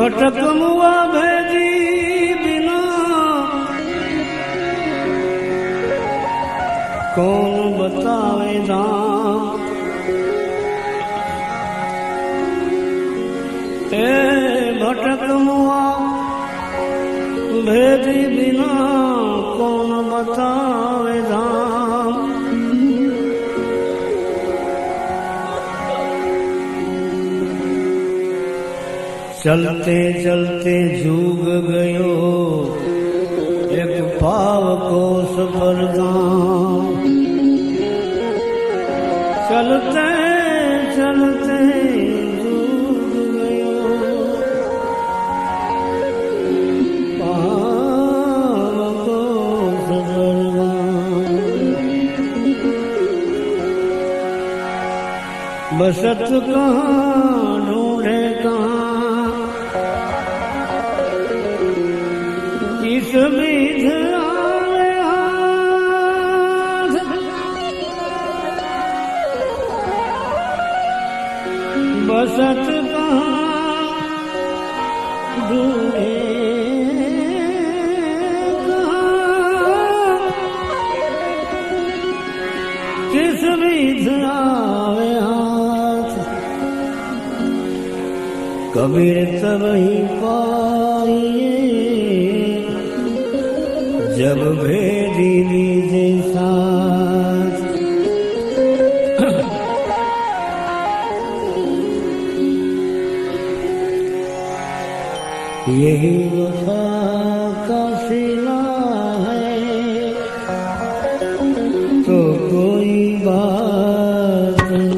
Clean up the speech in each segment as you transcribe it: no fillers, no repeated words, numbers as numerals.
भटक मुआ भेदी बिना कौन बतावे दाम। भटक मुआ भेदी बिना कौन बतावे दाम। चलते चलते जूग गयो एक पाव को सफर गाँव। चलते चलते जूग गयो पाव को सफर गाँव। बसत कहाँ ढूंढे कहाँ किस विध आवे हाथ। बसत कहाँ ढूंढे कहाँ किस विध आवे हाथ। कबीर तब ही पाइए जब भेदी लीजे साथ। यही वफा का सिला है तो कोई बात नहीं।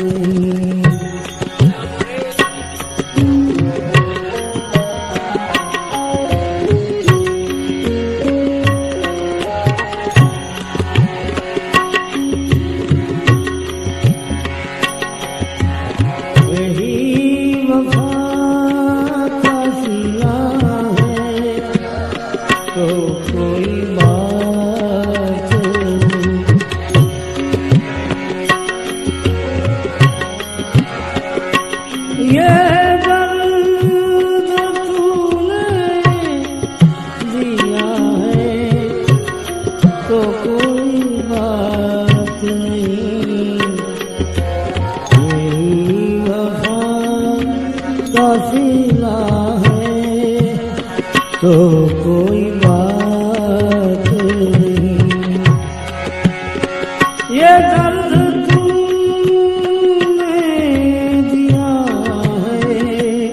काफिला है तो कोई बात नहीं। ये दर्द तुमने दिया है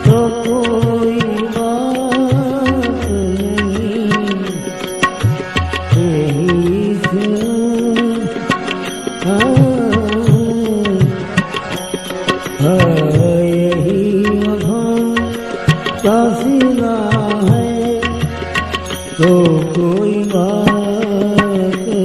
तो कोई बात नहीं। यही काफिला है तो कोई बात नहीं।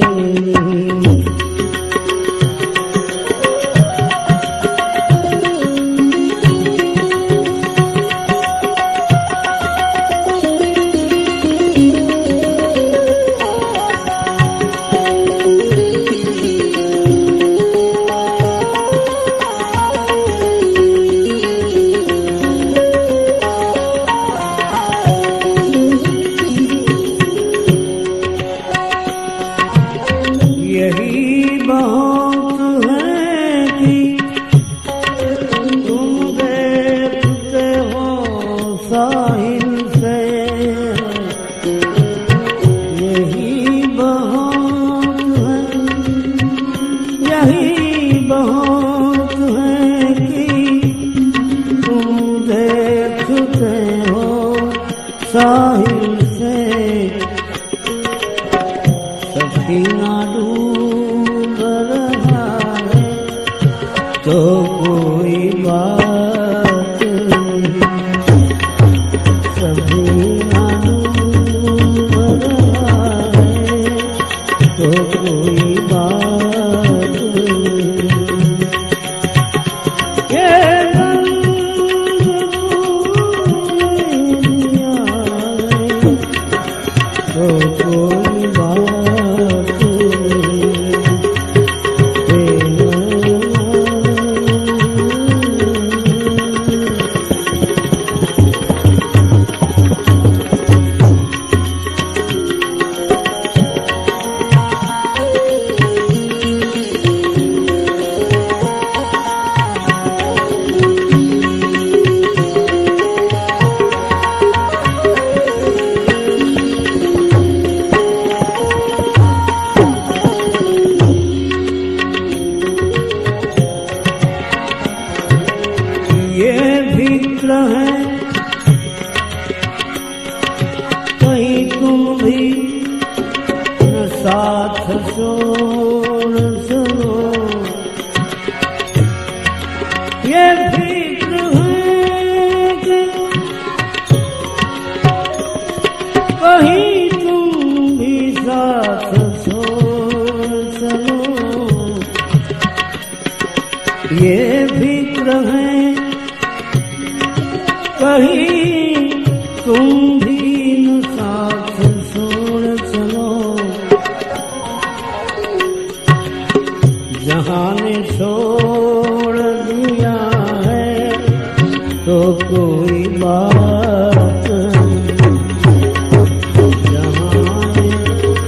यही बहुत है कि तुम देखते हो साहिल से। यही बहुत है, यही बहुत है कि तुम देखते हो साहिल से। सफीना डूब रहा है तो कोई बात नहीं। सफीना डूब रहा है तो कोई बात नहीं। ये गंज तूने दिया है तो कोई बात नहीं। ये फिक्र है कहीं तुम भी न साथ छोड़ चलो, जहां ने छोड़ दिया है तो कोई बात नहीं, जहां ने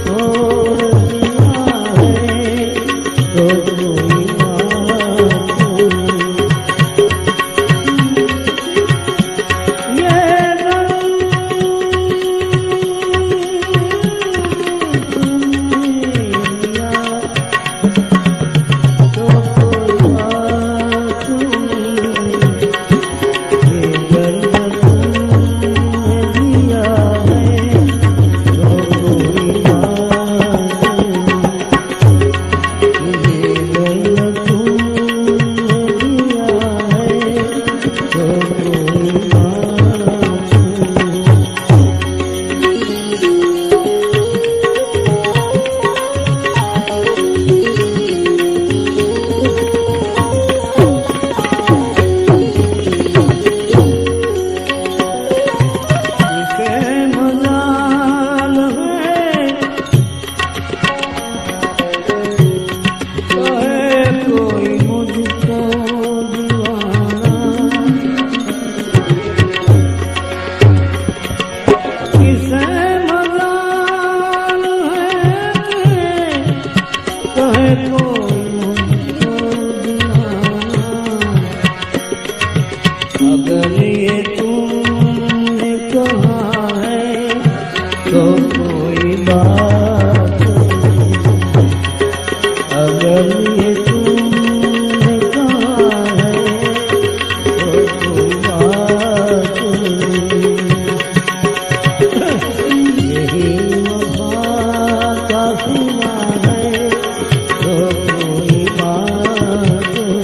छोड़ दिया है तो कोई बात नहीं। ये अगर ये तुमने कहा है तो कोई बात नहीं, अगर ये तुमने कहा है तो कोई बात नहीं, यही वफा का सिवा है तो कोई बात नहीं।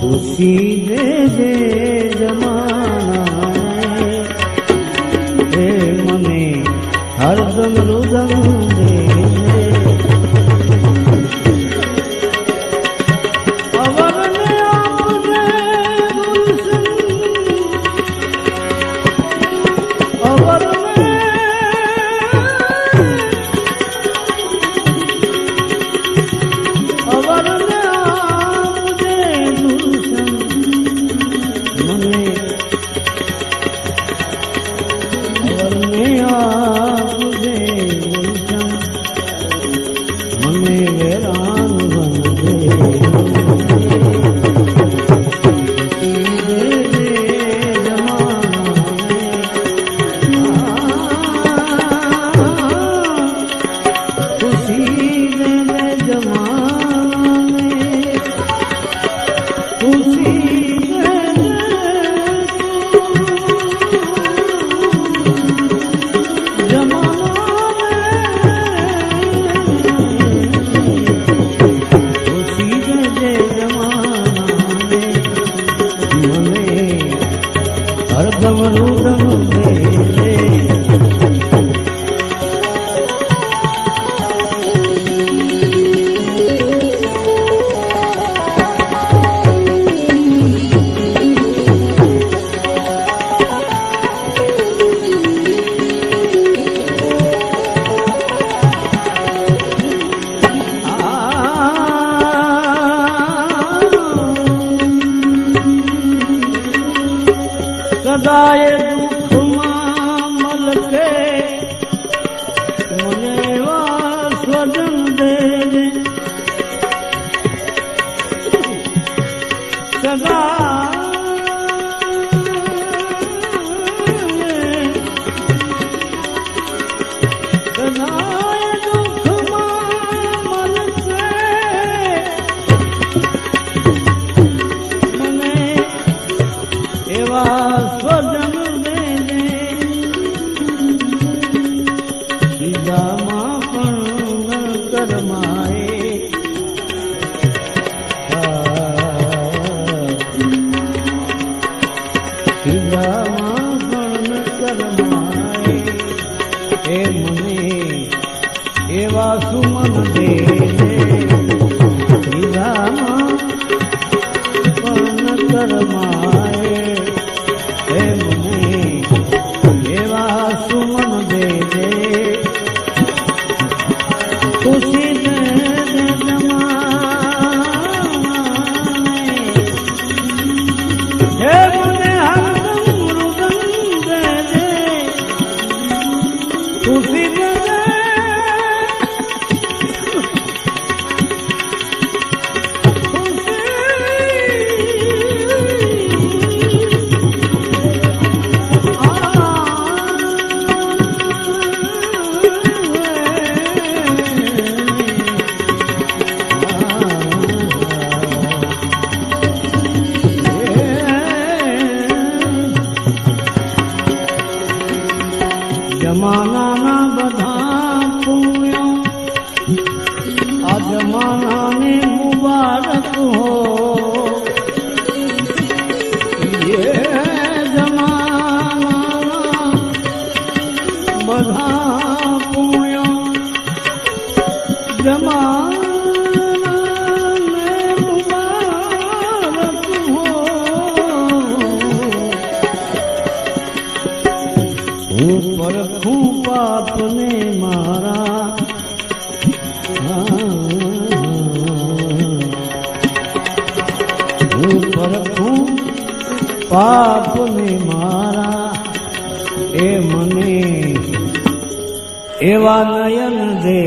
खुशी दे दे जमाना हे मने हरदम रुदन दे अवर ने आपने गुलशन अवर सदाए दुख मल के मने स्वजन दे दे सदा એવા સ્વજન દેજે સીધામાં પણ કરમાએ સીધામાં પણ કરમાએ એ મને એવા સુમન દેજે સીધામાં પણ કરમાએ એ મને એવા સુમન દેજે ખુશી દે જમાને હે મને હરદમ મૃદંગ દેજે ખુશી દે જમાનાના બધા પુણ્યો આ જમાનાને મુબારક હો જમાનાના બધા પુણ્યો જમાનાને મુબારક હો હું પરખું પાપને મારા હું પરખું પાપને મારા એ મને એવા નયન દે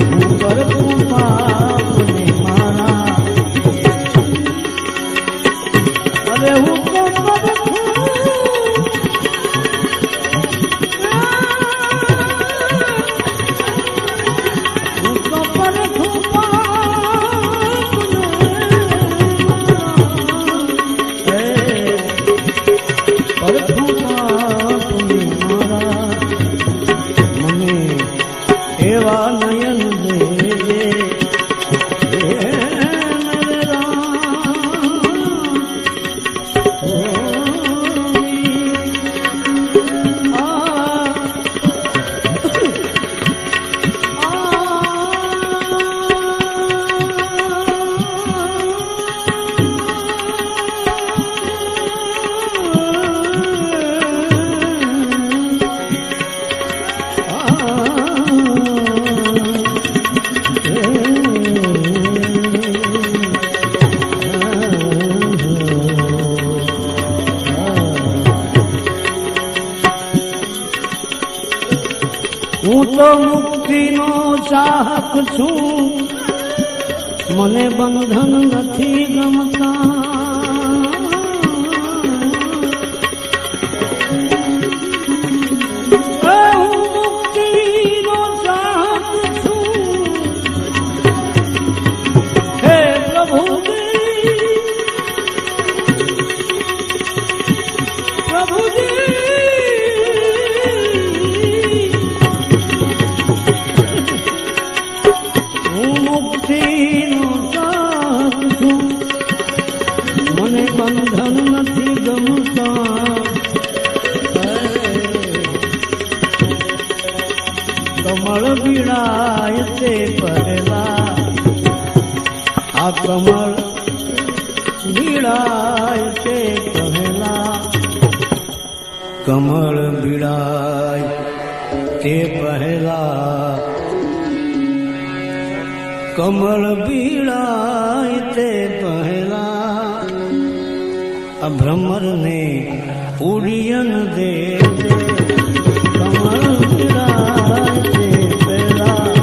હું પરખું પાપને મારા અરે હું તો પરખું એવા નયન દેજે હું તો મુક્તિનો ચાહક છું મને બંધન નથી ગમતા હું મુક્તિનો ચાહક છું હે પ્રભુજી પ્રભુજી મને બંધન નથી ગમતા કમળ બીડાય તે પહેલા આ કમળ બીડાય તે પહેલા કમળ બીડાય તે પહેલા કમળ બીડાય તે પહેલા આ ભ્રમરને ઉડિયન દે કમળ બીડાય તે પહેલા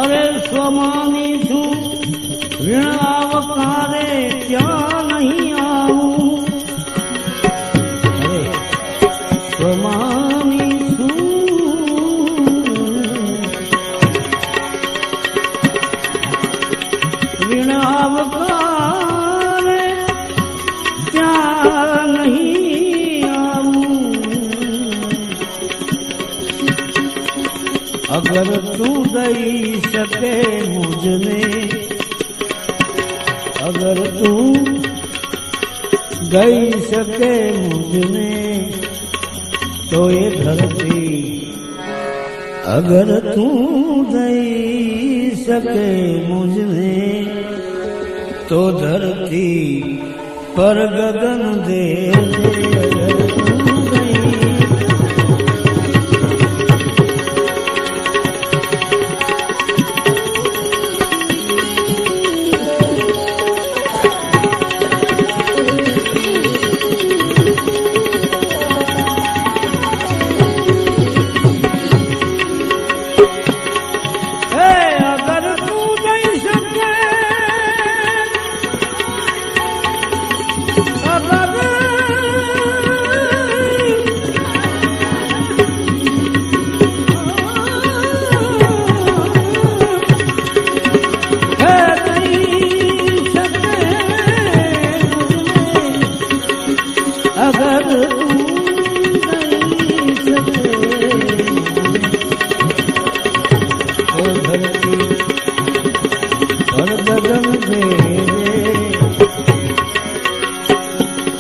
अरे स्वमानी छूं ऋण आवकारे क्या नहीं आऊं अरे स्वमानी छूं ऋण आवकारे क्या नहीं आऊं अगर तू दई सके मुझने अगर तू गई सके मुझने तो ये धरती अगर तू दई सके मुझने तो धरती पर गगन दे अगर तू गई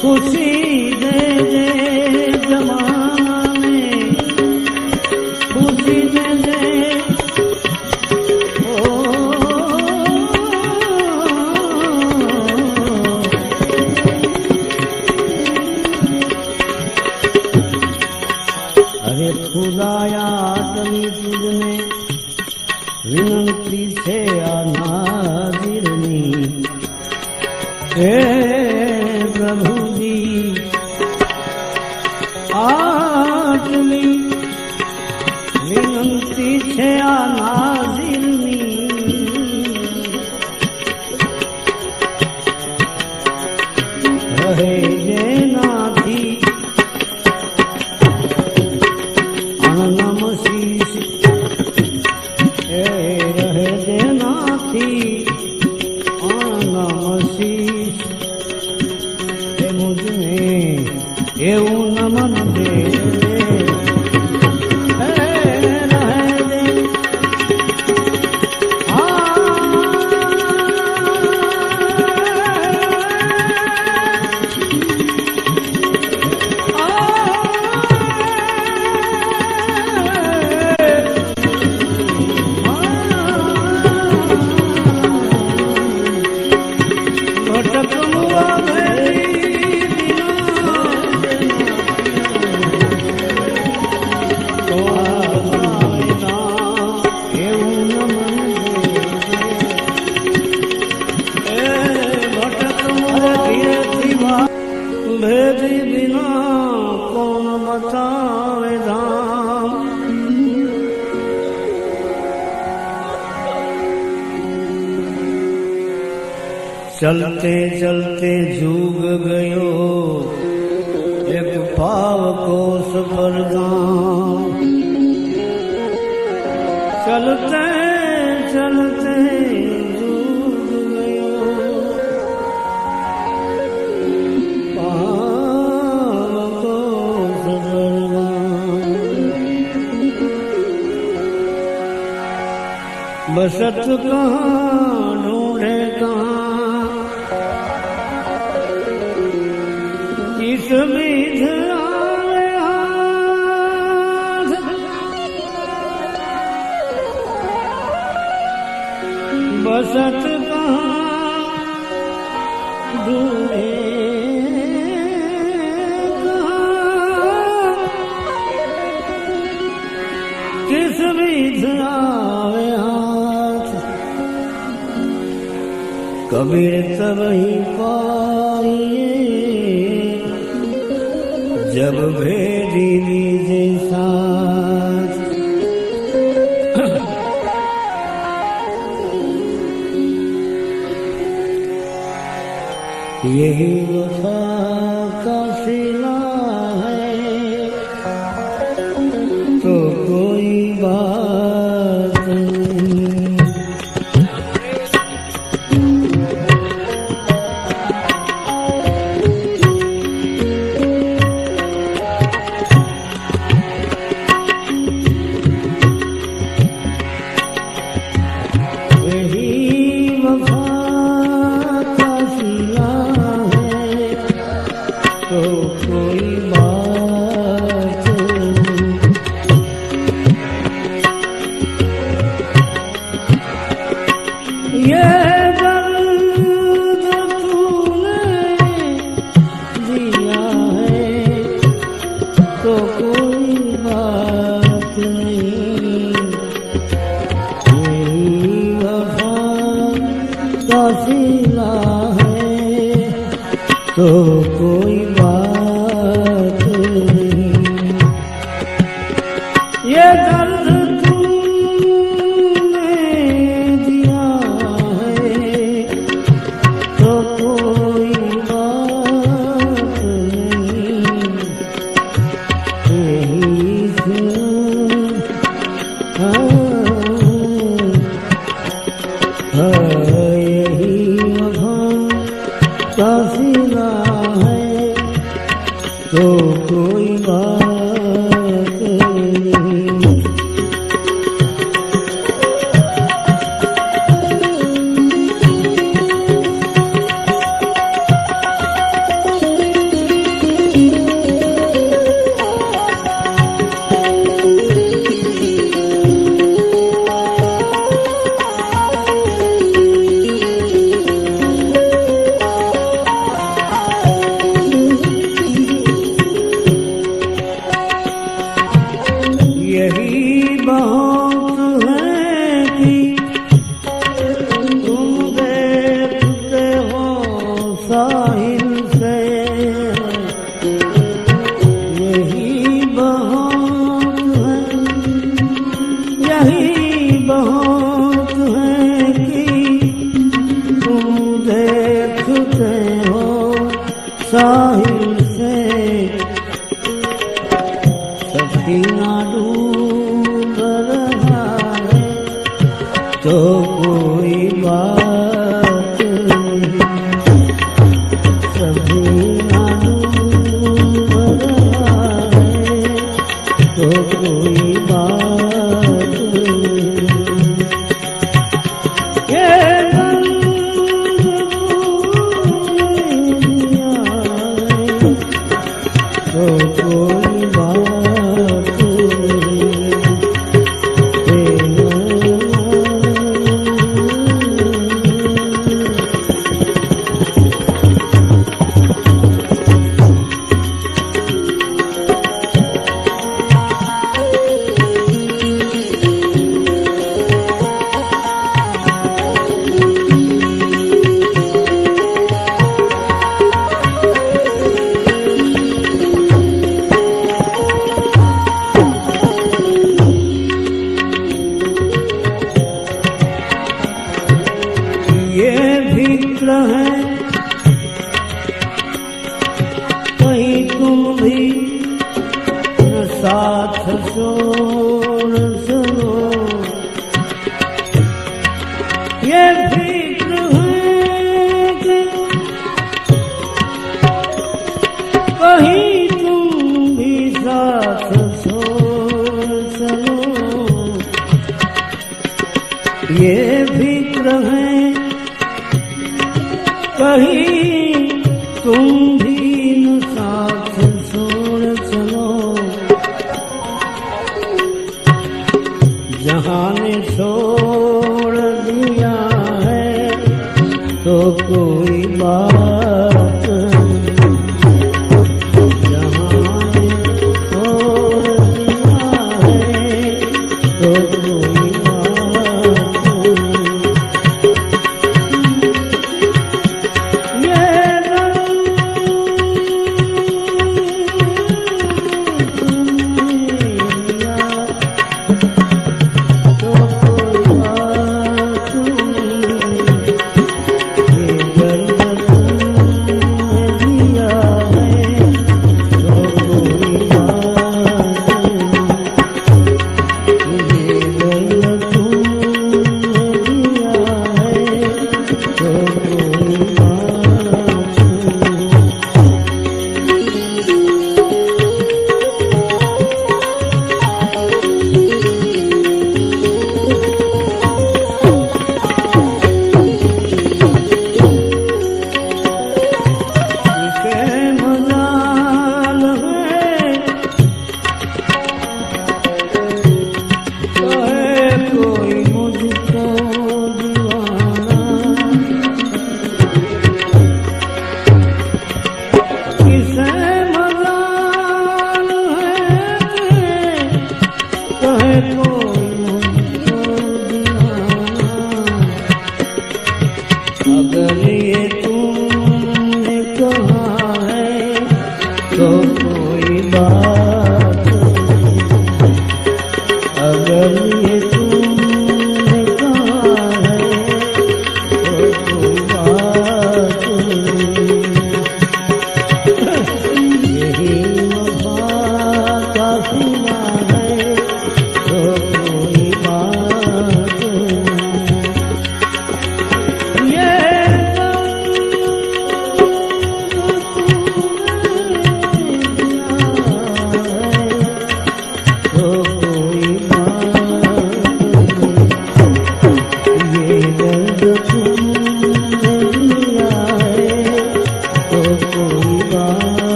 खुशी दे दे जमाना में खुशी दे दे ओ अरे खुदाया तनी तुझने विनंती से अनादिरनी हे प्रभु जी आटली विनंती से अनादिरनी रहे जे नाथी अननम शीश रहे जे नाथी अननम शीश मुझने એવું નમન દે भेदी बिना कौन बतावे धाम चलते चलते जुग गयो एक पाव कोस पर गाँव चलते चलते बसत कहाँ ढूंढे कहाँ किस बीच आए हाथ बसत कहाँ ढूंढे कहाँ किस बीच आए कबीर तब ही पाइए जब भेदी लीजे साथ यही वफा का सिला है तो कोई बात नहीं। सिला है तो कोई बात नहीं। ये दर्द तूने दिया है तो कोई बात नहीं। यही का सिला है तो कोई बात नहीं। यही बहुत है कि तुम देखते हो साहिल से। यही बहुत है, यही बहुत है कि तुम देखते हो साहिल से। सफीना डूब रहा है तो कोई बात नहीं। सफीना डूब रहा है तो कोई बात नहीं। ये दर्द तूने दिया है तो कोई बात ये फिक्र है कहीं तुम भी न साथ छोड़ चलो। ये फिक्र है कि कहीं तुम भी साथ छोड़ चलो। ये फिक्र है कहीं तुम भी न साथ छोड़ चलो। जहाँ ने छोड़ दिया है तो कोई बात नहीं। जहाँ ने छोड़ दिया है तो कोई बात नहीं। कोई बात अगर ये तुमने कहा है तो कोई बात यही वफा का सीमा है तो कोई बात ये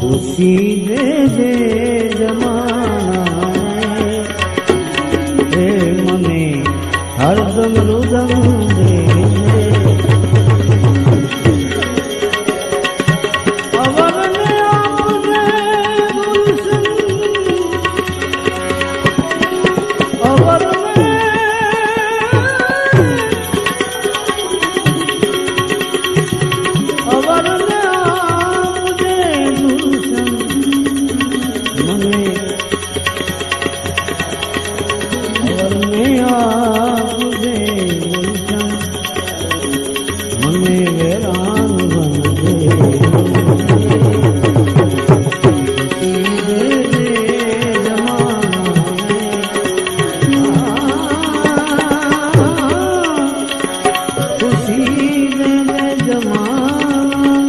खुशी दे दे जमाना हे मने हरदम रुदम दे अवर ने आपने गुलशन अवर मने वेरान बन खुशी दे दे जमाना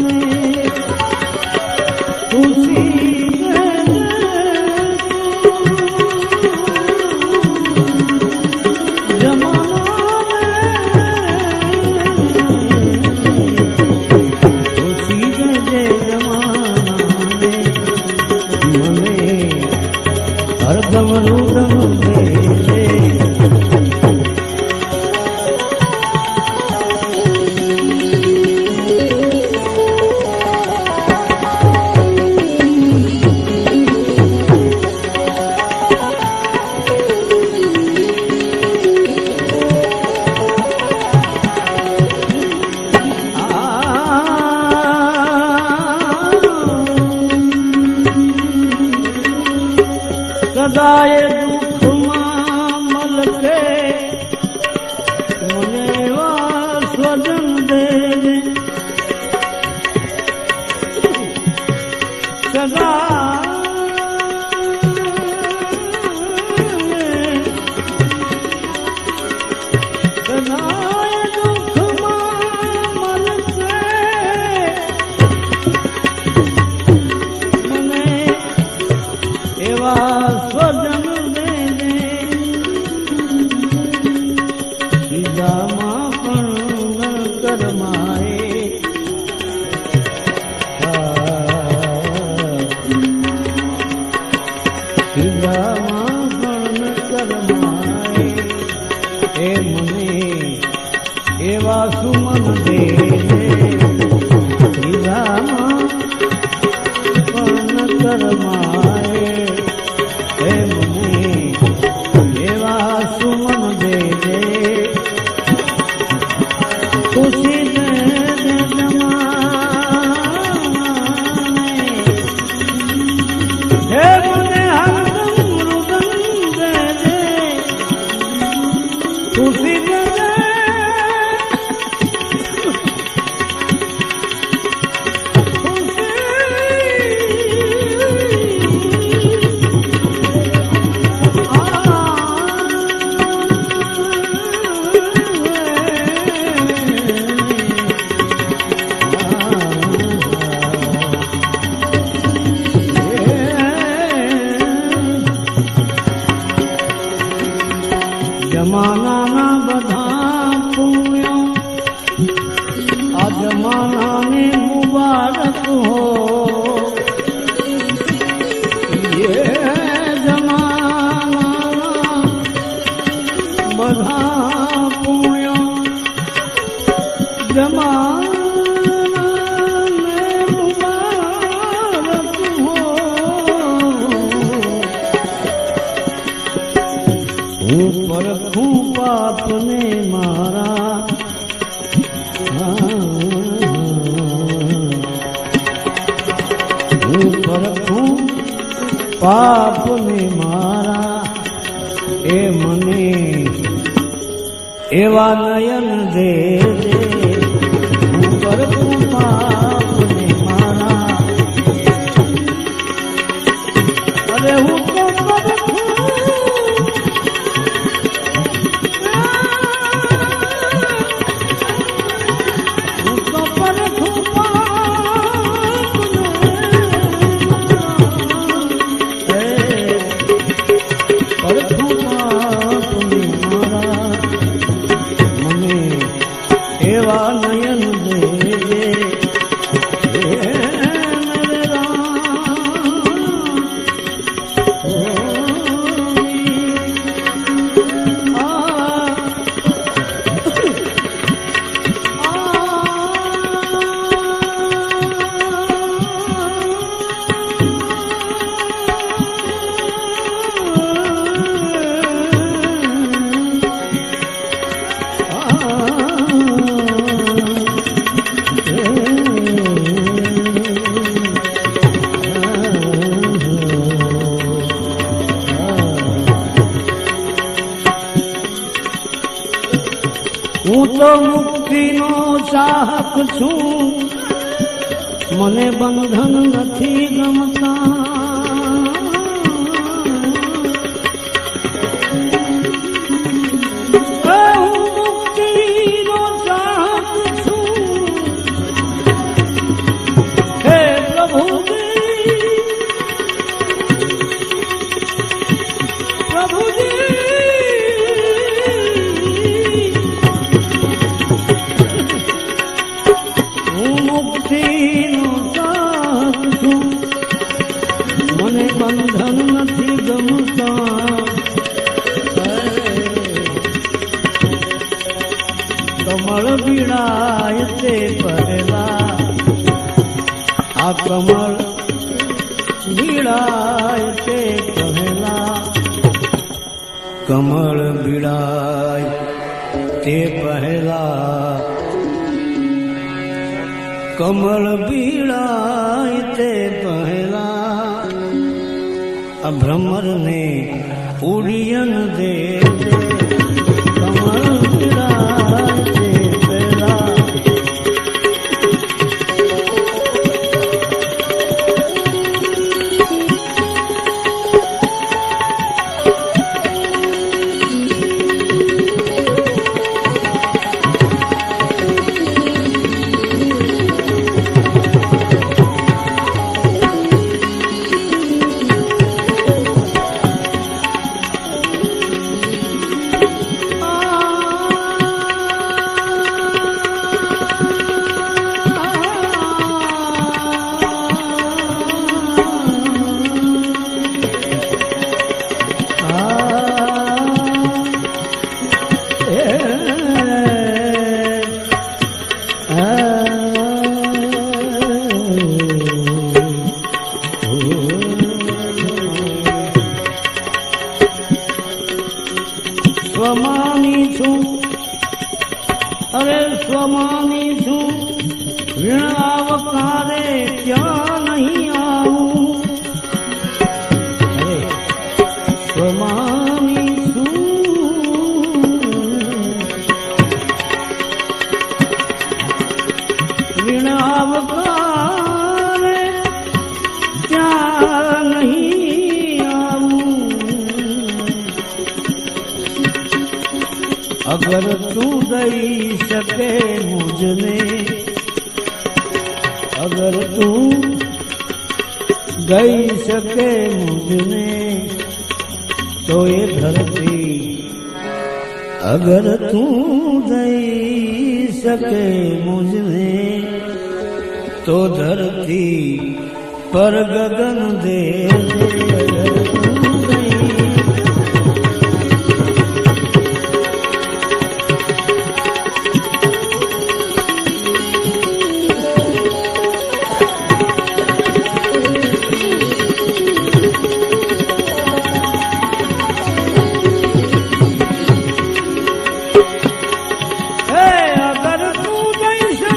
में खुशी हरदम रुदम दे सदाए दुख मल के मने वा स्वजन दे सदा सदाए दुख मल के मने एवा स्वजन दे सीधामा पण न करमाए सीधामा पण न करमाए ए मने एवा सुमन दे सीधामा पण न करमाए एवा सुमन दे खुशी दे दे जमाना हे मने हरदम रुदन दे खुशी दे जमाना ना बधा पुण्यों आ जमाना ने मुबारक हो ये जमाना बधा पुण्यों जमाना હું પરખું પાપને મારા એ મને એવા નયન દે હું પરખું પાપને મારા અરે હું તો પરખું એવા નયન દેજે હું તો મુક્તિનો ચાહક છું મને બંધન નથી ગમતા હું મુક્તિનો ચાહક છું હે પ્રભુજી પ્રભુજી મને બંધન નથી ગમતા કમળ બીડાય તે પહેલા આ કમળ બીડાય તે પહેલા કમળ બીડાય તે પહેલા કમળ બીડાય તે પહેલા આ ભ્રમરને ઉડિયન દે કમળ બીડાય તે પહેલા સ્વમાની છું અરે સ્વમાની છું ઋણ આવકારે ક્યાં નહીં આવું અરે સ્વમાની છું ઋણ આવકારે ક્યાં નહીં આવું અગર તું દઈ શકે મુझने અગર તું દઈ શકે મુझने તો એ ધરતી અગર તું દઈ શકે મુझने તો ધરતી પર ગગન દે અગર તું દઈ શકે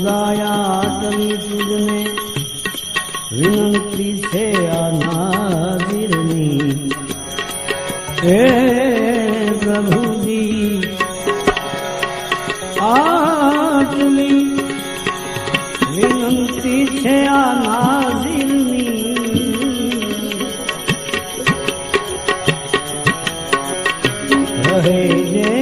ખુદાયા તુજને વિનંતી છે આ નાઝીરની હે પ્રભુજી આટલી વિનંતી છે આ નાઝીરની રહે જે